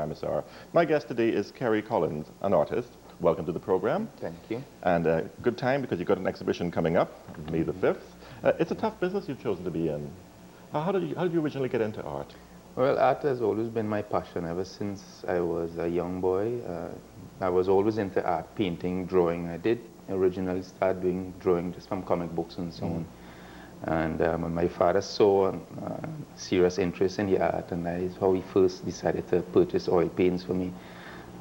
Ramasar. My guest today is Kerry Collins, an artist. Welcome to the program. Thank you. And good time because you've got an exhibition coming up, May the 5th. It's a tough business you've chosen to be in. How did you originally get into art? Well, art has always been my passion ever since I was a young boy. I was always into art, painting, drawing. I did originally start doing drawing just from comic books and so on. And my father saw serious interest in the art, and that is how he first decided to purchase oil paints for me.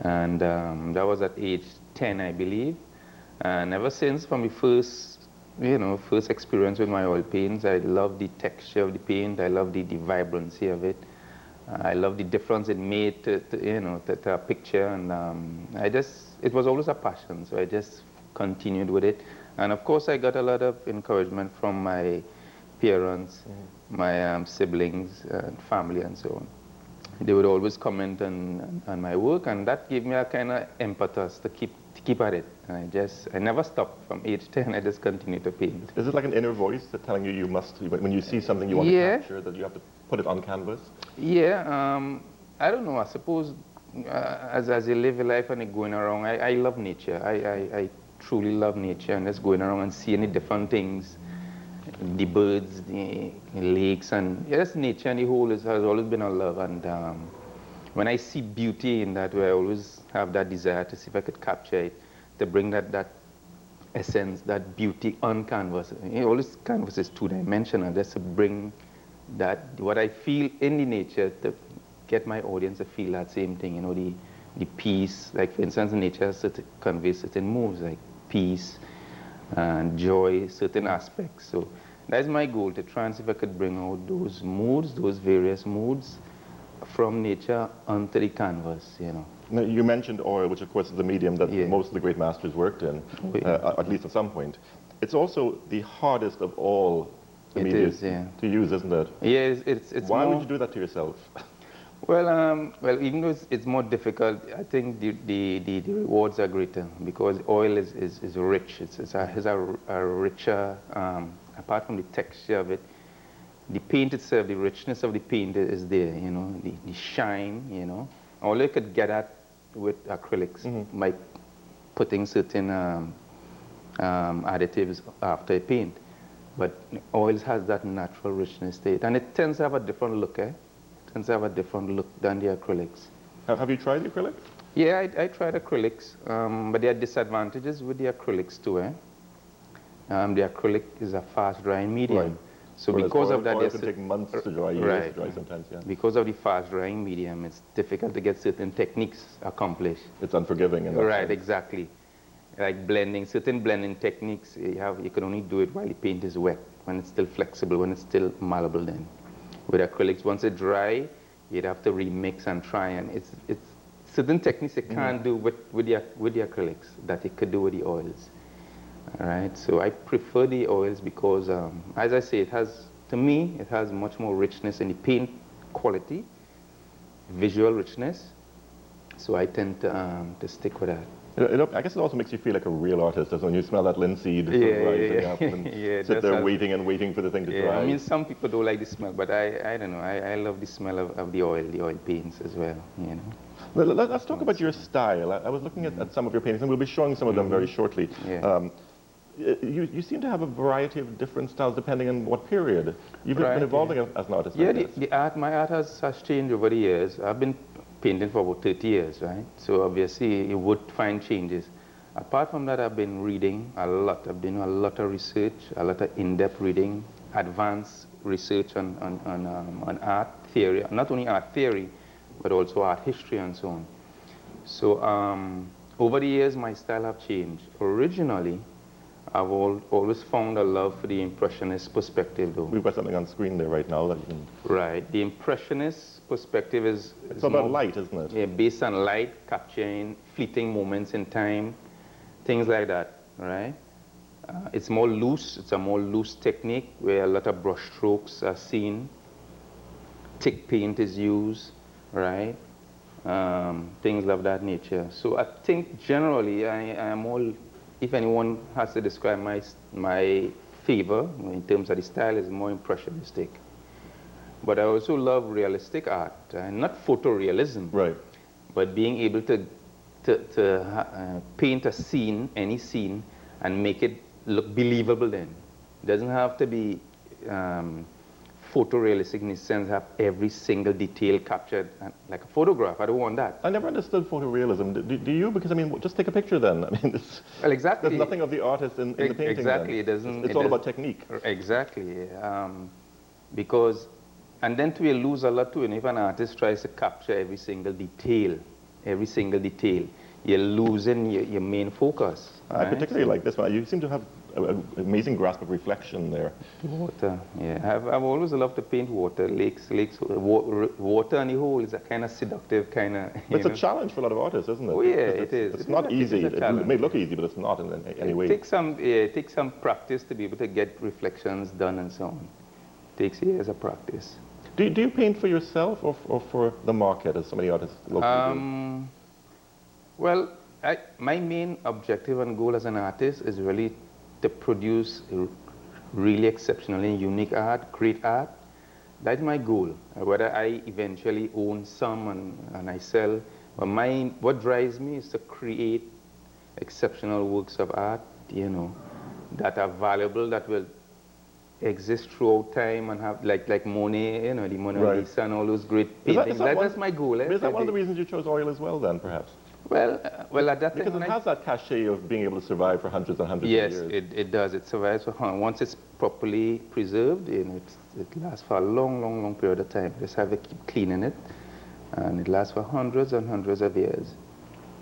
And that was at age 10, I believe. And ever since, from the first experience with my oil paints, I love the texture of the paint. I love the vibrancy of it. I love the difference it made to a picture. And it was always a passion, so I just continued with it. And of course, I got a lot of encouragement from my parents, my siblings, and family, and so on. They would always comment on my work, and that gave me a kind of impetus to keep at it. And I never stopped. From age 10, I just continued to paint. Is it like an inner voice that's telling you when you see something you want to capture, that you have to put it on canvas? Yeah, I don't know. I suppose as you live your life and you're going around, I love nature. I truly love nature, and just going around and seeing the different things, the birds, the lakes, and yes, nature and the whole has always been a love. And when I see beauty in that way, I always have that desire to see if I could capture it, to bring that essence, that beauty on canvas. Always canvas is two-dimensional, just to bring that, what I feel in the nature, to get my audience to feel that same thing, the peace. Like, for instance, nature has to convey certain moods, like peace and joy, certain aspects. So that's my goal, to try and see if I could bring out those moods, those various moods from nature onto the canvas, Now, you mentioned oil, which of course is the medium that most of the great masters worked in, at least at some point. It's also the hardest of all the media to use, isn't it? Yeah, it's Why would you do that to yourself? Well, even though it's more difficult, I think the rewards are greater, because oil is rich. It has a richer, apart from the texture of it, the paint itself, the richness of the paint is there, the shine, All you could get at with acrylics by putting certain additives after a paint. But oils has that natural richness to it, and it tends to have a different look, tends to have a different look than the acrylics. Have you tried the acrylics? Yeah, I tried acrylics, but there are disadvantages with the acrylics too. The acrylic is a fast-drying medium. Right. So whereas because of that, oil can take months to dry, years to dry sometimes, Because of the fast-drying medium, it's difficult to get certain techniques accomplished. It's unforgiving in that sense. Exactly. Like blending, certain blending techniques, you can only do it while the paint is wet, when it's still flexible, when it's still malleable then. With acrylics, once it dry, you'd have to remix and try, and it's certain techniques you can't do with the acrylics that you could do with the oils. All right, so I prefer the oils because, as I say, to me, it has much more richness in the paint quality, visual richness. So I tend to stick with that. I guess it also makes you feel like a real artist, doesn't it? When you smell that linseed rising up and sit there waiting for the thing to dry. I mean, some people don't like the smell, but I don't know. I love the smell of the oil paints as well, Well, let's talk about your style. I was looking at some of your paintings, and we'll be showing some of them very shortly. You seem to have a variety of different styles depending on what period. You've been evolving as an artist. Yeah, my art has changed over the years. I've been painting for about 30 years, right? So obviously you would find changes. Apart from that, I've been reading a lot. I've been doing a lot of research, a lot of in-depth reading, advanced research on art theory, not only art theory, but also art history and so on. So over the years, my style have changed. Originally, I've always found a love for the Impressionist perspective, though. We've got something on screen there right now that you can... Right. The Impressionist perspective is about light, isn't it? Yeah, based on light, capturing fleeting moments in time, things like that, right? It's more loose. It's a more loose technique where a lot of brush strokes are seen. Thick paint is used, right? Things of that nature. So I think generally I am all... If anyone has to describe my favor in terms of the style, is more impressionistic. But I also love realistic art, not photorealism. Right. but being able to paint a scene, any scene, and make it look believable then. It doesn't have to be photorealistic in the sense have every single detail captured like a photograph. I don't want that. I never understood photorealism. Do you? Because I mean, just take a picture then. I mean, well, exactly. There's nothing of the artist in the painting. Exactly, then. it doesn't. It's all about technique. Exactly, because, and then to lose a lot too. And if an artist tries to capture every single detail, you're losing your main focus. I particularly like this one. You seem to have an amazing grasp of reflection there. Water, yeah. I've always loved to paint water, lakes, water and the whole is a kind of seductive kind of. It's a challenge for a lot of artists, isn't it? Oh yeah, it is. It's not easy. It may look easy, but it's not in any way. It takes some practice to be able to get reflections done and so on. It takes years of practice. Do you paint for yourself or for the market, as so many artists locally do? Well, my main objective and goal as an artist is really to produce really exceptionally unique art, great art. That's my goal. Whether I eventually own some and I sell, but what drives me is to create exceptional works of art, you know, that are valuable, that will exist throughout time and have like Monet, you know, the Mona Lisa and all those great paintings. That's my goal. Is that one of the reasons you chose oil as well then, perhaps? Well, at that because time, it has that cachet of being able to survive for hundreds and hundreds of years. Yes, it does. It survives for once it's properly preserved, you know, it lasts for a long period of time. Just have to keep cleaning it, and it lasts for hundreds and hundreds of years.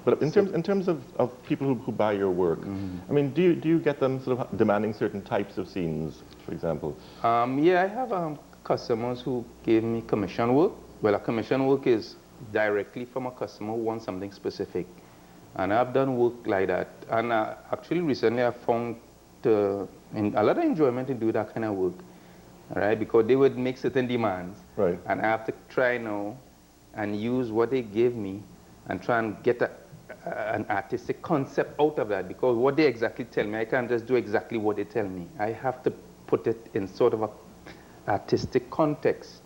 But in terms of people who buy your work, I mean, do you get them sort of demanding certain types of scenes, for example? Yeah, I have customers who give me commission work. Well, a commission work is directly from a customer who wants something specific. And I've done work like that. And actually recently I found a lot of enjoyment in doing that kind of work, right? Because they would make certain demands. Right. And I have to try now and use what they give me and try and get an artistic concept out of that. Because what they exactly tell me, I can't just do exactly what they tell me. I have to put it in sort of an artistic context.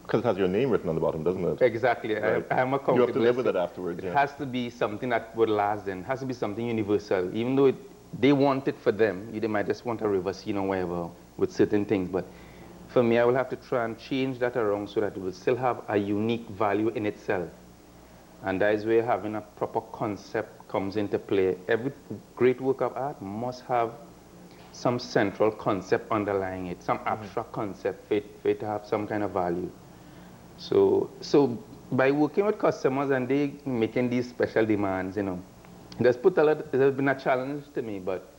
Because it has your name written on the bottom, doesn't it? Exactly. Right. I'm accountable. You have to live with it afterwards. It has to be something that would last then. It has to be something universal. Even though they want it for them, they might just want a river scene or whatever with certain things. But for me, I will have to try and change that around so that it will still have a unique value in itself. And that is where having a proper concept comes into play. Every great work of art must have some central concept underlying it, some abstract concept for it to have some kind of value. So by working with customers and they making these special demands, you know, there's been a challenge to me, but,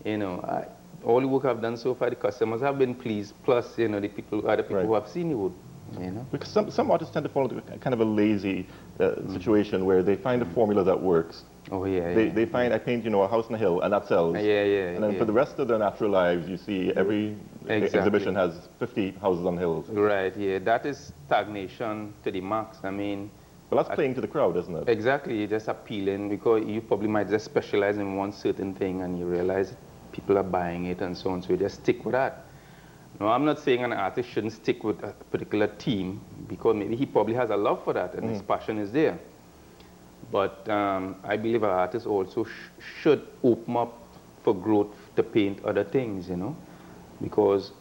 you know, all the work I've done so far, the customers have been pleased, plus, you know, other people who have seen the work, you know. Because some artists tend to fall into kind of a lazy situation where they find a formula that works. Oh, yeah, They find, I paint, you know, a house on a hill, and that sells. And then for the rest of their natural lives, you see every exhibition has 50 houses on hills. Right, yeah. That is stagnation to the max. I mean... Well, that's playing to the crowd, isn't it? Exactly. You're just appealing because you probably might just specialize in one certain thing and you realize people are buying it and so on, so you just stick with that. No, I'm not saying an artist shouldn't stick with a particular theme because maybe he probably has a love for that and his passion is there. But I believe an artist also should open up for growth to paint other things, you know, because,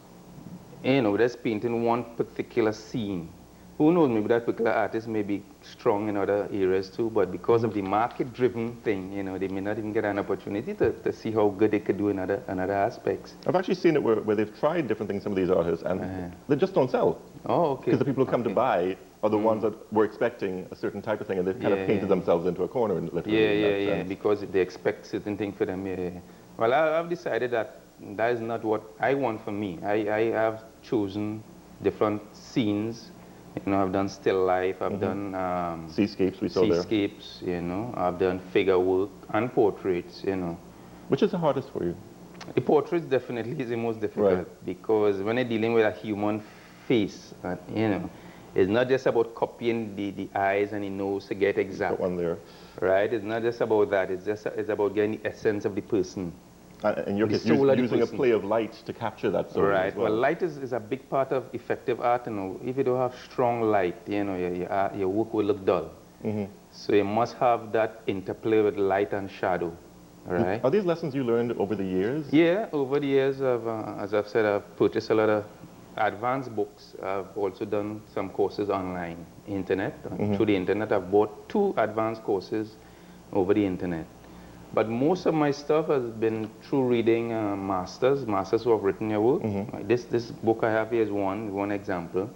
you know, just painting one particular scene. Who knows, maybe that particular artist may be strong in other areas too, but because of the market-driven thing, you know, they may not even get an opportunity to see how good they could do in other aspects. I've actually seen it where they've tried different things, some of these artists, and they just don't sell. Oh, okay. Because the people who come to buy are the ones that were expecting a certain type of thing, and they've kind of painted themselves into a corner, literally. Yeah, because they expect certain things for them. Well, I've decided that is not what I want for me. I have chosen different scenes. You know, I've done still life, I've done seascapes, we saw there. Seascapes, you know, I've done figure work and portraits, you know. Which is the hardest for you? The portraits definitely is the most difficult because when you're dealing with a human face, you know, it's not just about copying the eyes and the nose to get exact. Put one there. Right, it's not just about that, it's about getting the essence of the person. And you're using a play of light to capture that soul. Right. As well, light is a big part of effective art. You know, if you don't have strong light, you know, your work will look dull. So you must have that interplay with light and shadow, all right? Are these lessons you learned over the years? Yeah, over the years, as I've said, I've purchased a lot of advanced books. I've also done some courses online, internet. Through the internet, I've bought 2 advanced courses over the internet. But most of my stuff has been through reading masters who have written their work. This book I have here is one example.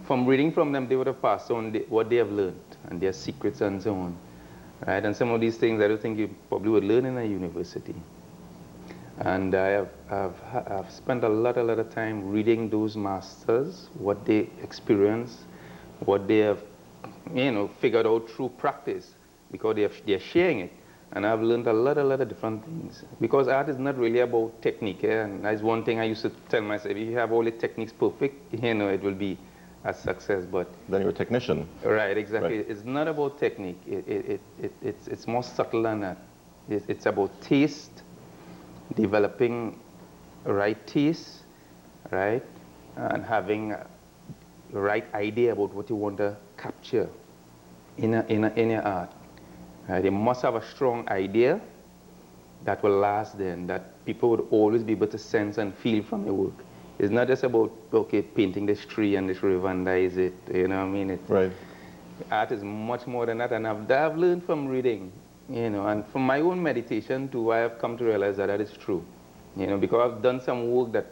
From reading from them, they would have passed on what they have learned and their secrets and so on. Right? And some of these things I don't think you probably would learn in a university. And I've spent a lot of time reading those masters, what they experience, what they have, figured out through practice, because they're sharing it. And I've learned a lot of different things. Because art is not really about technique. And that's one thing I used to tell myself, if you have all the techniques perfect, it will be a success. But then you're a technician. Right, exactly. Right. It's not about technique. It's more subtle than that. It's about taste, developing right taste, right? And having a right idea about what you want to capture in your art. Right? You must have a strong idea that will last then, that people would always be able to sense and feel from your work. It's not just about, okay, painting this tree and this river and that is it, you know what I mean? Right. Art is much more than that, and I've learned from reading, and from my own meditation too, I have come to realize that that is true. Because I've done some work that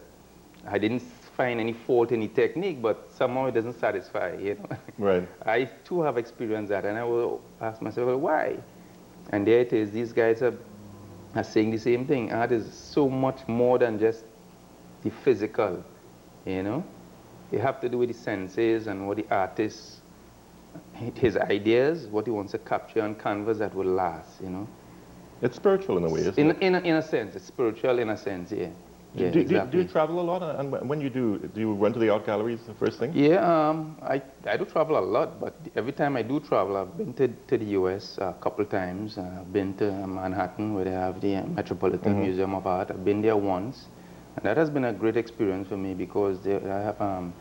I didn't find any fault in the technique, but somehow it doesn't satisfy, Right. I too have experienced that, and I will ask myself, well, why? And there it is, these guys are saying the same thing. Art is so much more than just the physical, You have to do with the senses and what the artist, his ideas, what he wants to capture on canvas that will last, It's spiritual in a way, isn't it? In a sense, it's spiritual in a sense, yeah. Yeah, do exactly. you travel a lot? And when you do you run to the art galleries the first thing? Yeah, I do travel a lot, but every time I do travel, I've been to the U.S. a couple of times. I've been to Manhattan, where they have the Metropolitan Museum of Art. I've been there once, and that has been a great experience for me because I have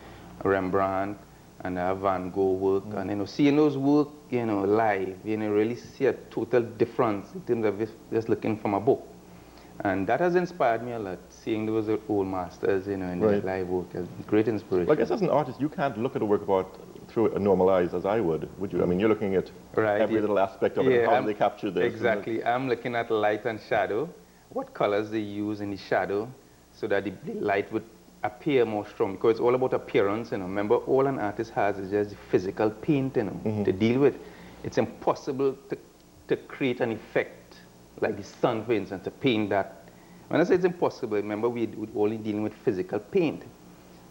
Rembrandt and I have Van Gogh work, and seeing those work, live, really see a total difference in terms of just looking from a book. And that has inspired me a lot, seeing those old masters, in their live work. Has been great inspiration. Well, I guess as an artist, you can't look at a work of art through a normal eyes as I would you? I mean, you're looking at every little aspect of it, and how do they capture this? Exactly. I'm looking at light and shadow, what colors they use in the shadow, so that the light would appear more strong, because it's all about appearance. Remember, all an artist has is just the physical paint, to deal with. It's impossible to create an effect like the sun, for instance, to paint that. When I say it's impossible, remember we're only dealing with physical paint.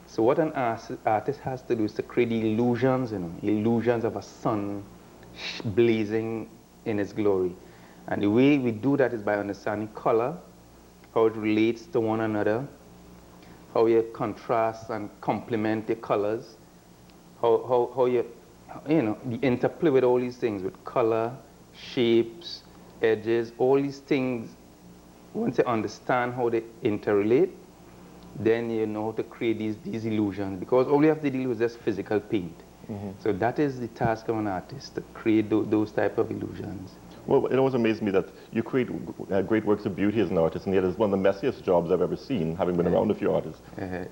So what an artist has to do is to create the illusions, illusions of a sun blazing in its glory. And the way we do that is by understanding color, how it relates to one another, how you contrast and complement the colors, how you, the interplay with all these things, with color, shapes, edges, all these things. Once you understand how they interrelate, then you know how to create these illusions, because all you have to deal with is just physical paint. So that is the task of an artist, to create those type of illusions. Well, it always amazed me that you create great works of beauty as an artist, and yet it's one of the messiest jobs I've ever seen, having been around a few artists.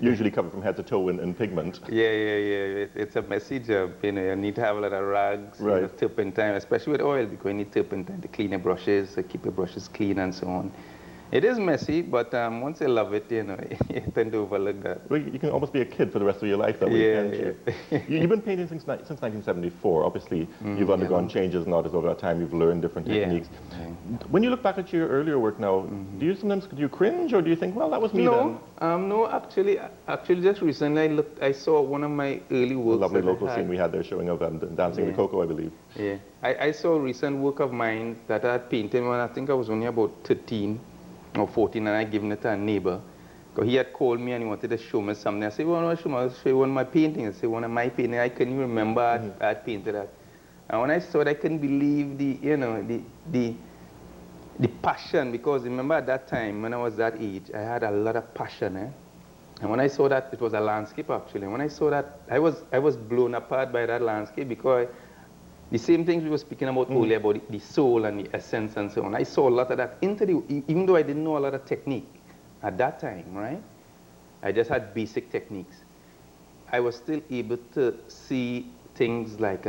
Usually covered from head to toe in pigment. Yeah. It's a messy job. You need to have a lot of rags, turpentine, especially with oil, because you need turpentine to clean your brushes, to keep your brushes clean and so on. It is messy, but once you love it, you tend to overlook that. Well, you can almost be a kid for the rest of your life that way, can't you? You've been painting since 1974. Obviously, you've undergone changes and artists over that time. You've learned different techniques. When you look back at your earlier work now, do you cringe, or do you think, well, that was me then? No, actually, just recently I saw one of my early works. The lovely local scene we had there showing of Dancing the Coco, I believe. Yeah, I saw a recent work of mine that I had painted when I think I was only about 13 or 14, and I given it to a neighbor. Because he had called me and he wanted to show me something. I said, well, I'll show you one of my paintings. I said, one of my paintings. I couldn't even remember I had painted that. And when I saw it, I couldn't believe the passion, because remember at that time, when I was that age, I had a lot of passion. And when I saw that, it was a landscape actually. And when I saw that, I was blown apart by that landscape, because The same things we were speaking about earlier, about the soul and the essence and so on. I saw a lot of that even though I didn't know a lot of technique at that time, right? I just had basic techniques. I was still able to see things like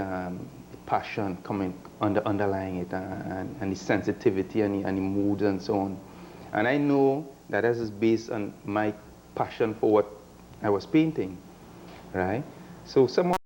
passion coming underlying it, and the sensitivity and the mood and so on. And I know that this is based on my passion for what I was painting, right? So somehow